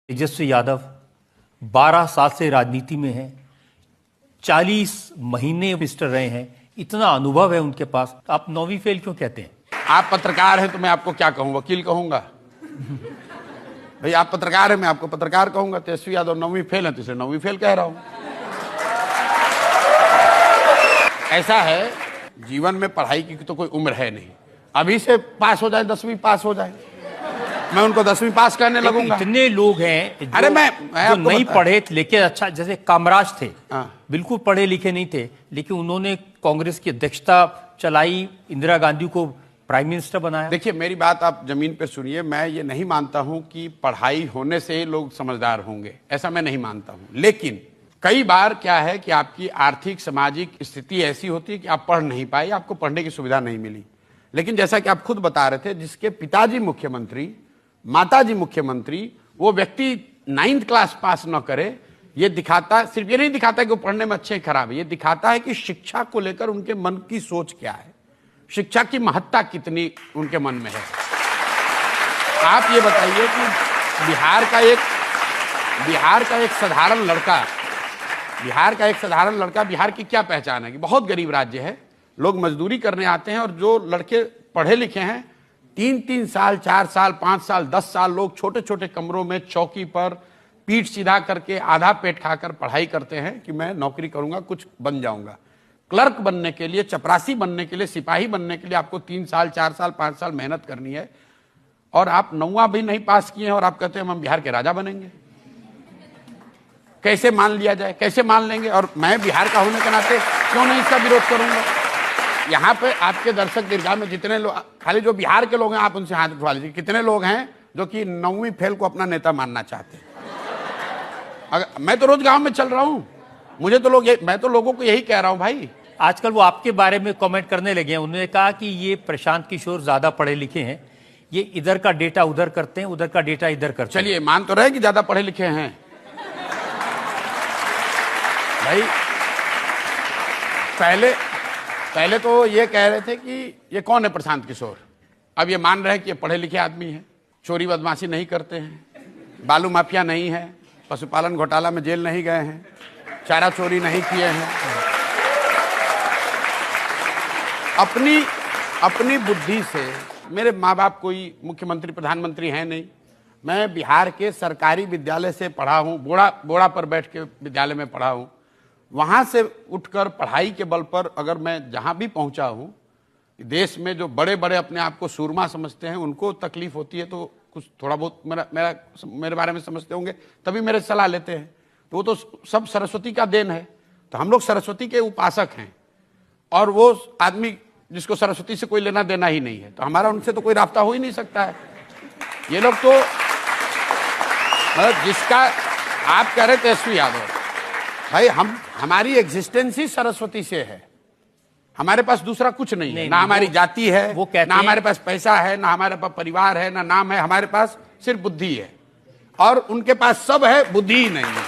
तेजस्वी यादव 12 साल से राजनीति में हैं, 40 महीने मिनिस्टर रहे हैं, इतना अनुभव है उनके पास। आप 9वीं फेल क्यों कहते हैं? आप पत्रकार हैं तो मैं आपको क्या कहूं, वकील कहूंगा? भाई आप पत्रकार हैं, मैं आपको पत्रकार कहूंगा। तेजस्वी यादव 9वीं फेल है तो इसे 9वीं फेल कह रहा हूं। ऐसा है, जीवन में पढ़ाई की तो कोई उम्र है नहीं। अभी से पास हो जाए, 10वीं पास हो जाए, मैं उनको 10वीं पास करने लगूंगा। इतने लोग हैं अरे मैं जो नहीं पढ़े लेकिन अच्छा, जैसे कामराज थे, बिल्कुल पढ़े लिखे नहीं थे, लेकिन उन्होंने कांग्रेस की अध्यक्षता चलाई, इंदिरा गांधी को प्राइम मिनिस्टर बनाया। देखिए, मेरी बात आप जमीन पर सुनिए। मैं ये नहीं मानता हूं कि पढ़ाई होने से ही लोग समझदार होंगे, ऐसा मैं नहीं मानता हूं। लेकिन कई बार क्या है कि आपकी आर्थिक सामाजिक स्थिति ऐसी होती है कि आप पढ़ नहीं पाए, आपको पढ़ने की सुविधा नहीं मिली। लेकिन जैसा कि आप खुद बता रहे थे, जिसके पिताजी मुख्यमंत्री, माताजी मुख्यमंत्री, वो व्यक्ति 9th क्लास पास न करे, ये दिखाता, सिर्फ ये नहीं दिखाता कि वो पढ़ने में अच्छे खराब है, ये दिखाता है कि शिक्षा को लेकर उनके मन की सोच क्या है, शिक्षा की महत्ता कितनी उनके मन में है। आप ये बताइए कि बिहार का एक साधारण लड़का, बिहार की क्या पहचान है कि बहुत गरीब राज्य है, लोग मजदूरी करने आते हैं, और जो लड़के पढ़े लिखे हैं 3-3 साल, 4 साल, 5 साल, 10 साल लोग छोटे छोटे कमरों में चौकी पर पीठ सीधा करके आधा पेट खाकर पढ़ाई करते हैं कि मैं नौकरी करूंगा, कुछ बन जाऊंगा। क्लर्क बनने के लिए, चपरासी बनने के लिए, सिपाही बनने के लिए आपको 3 साल, 4 साल, 5 साल मेहनत करनी है, और आप 9वां भी नहीं पास किए हैं और आप कहते हैं हम बिहार के राजा बनेंगे। कैसे मान लिया जाए, कैसे मान लेंगे? और मैं बिहार का होने के नाते क्यों नहीं इसका विरोध करूंगा? यहाँ पे आपके दर्शक दीर्घा में जितने लोग, खाली जो बिहार के लोग हैं आप उनसे हाथ उठवा लीजिए, कितने लोग हैं जो कि 9वीं फेल को अपना नेता मानना चाहते हैं? अगर मैं तो रोज गांव में चल रहा हूं, मैं तो लोगों को यही कह रहा हूं भाई। आजकल वो आपके बारे में कमेंट करने लगे हैं, उन्होंने कहा कि ये प्रशांत किशोर ज्यादा पढ़े लिखे हैं, ये इधर का डेटा उधर करते हैं, उधर का डेटा इधर करते हैं। चलिए मान तो रहे कि ज्यादा पढ़े लिखे हैं भाई। पहले तो ये कह रहे थे कि ये कौन है प्रशांत किशोर, अब ये मान रहे हैं कि ये पढ़े लिखे आदमी हैं, चोरी बदमाशी नहीं करते हैं, बालू माफिया नहीं है, पशुपालन घोटाला में जेल नहीं गए हैं, चारा चोरी नहीं किए हैं। अपनी बुद्धि से, मेरे माँ बाप कोई मुख्यमंत्री प्रधानमंत्री हैं नहीं, मैं बिहार के सरकारी विद्यालय से पढ़ा हूँ, बोड़ा पर बैठ के विद्यालय में पढ़ा हूँ। वहां से उठकर पढ़ाई के बल पर अगर मैं जहां भी पहुंचा हूं, देश में जो बड़े बड़े अपने आप को सूरमा समझते हैं उनको तकलीफ होती है, तो कुछ थोड़ा बहुत मेरे बारे में समझते होंगे, तभी मेरे सलाह लेते हैं। तो वो तो सब सरस्वती का देन है, तो हम लोग सरस्वती के उपासक हैं, और वो आदमी जिसको सरस्वती से कोई लेना देना ही नहीं है, तो हमारा उनसे तो कोई रास्ता हो ही नहीं सकता है। ये लोग तो जिसका आप कह रहे तेजस्वी यादव, भाई हमारी एग्जिस्टेंस ही सरस्वती से है, हमारे पास दूसरा कुछ नहीं है, ना हमारी जाति है, ना हमारे पास पैसा है, ना हमारे पास परिवार है, ना नाम है, हमारे पास सिर्फ बुद्धि है, और उनके पास सब है, बुद्धि ही नहीं है।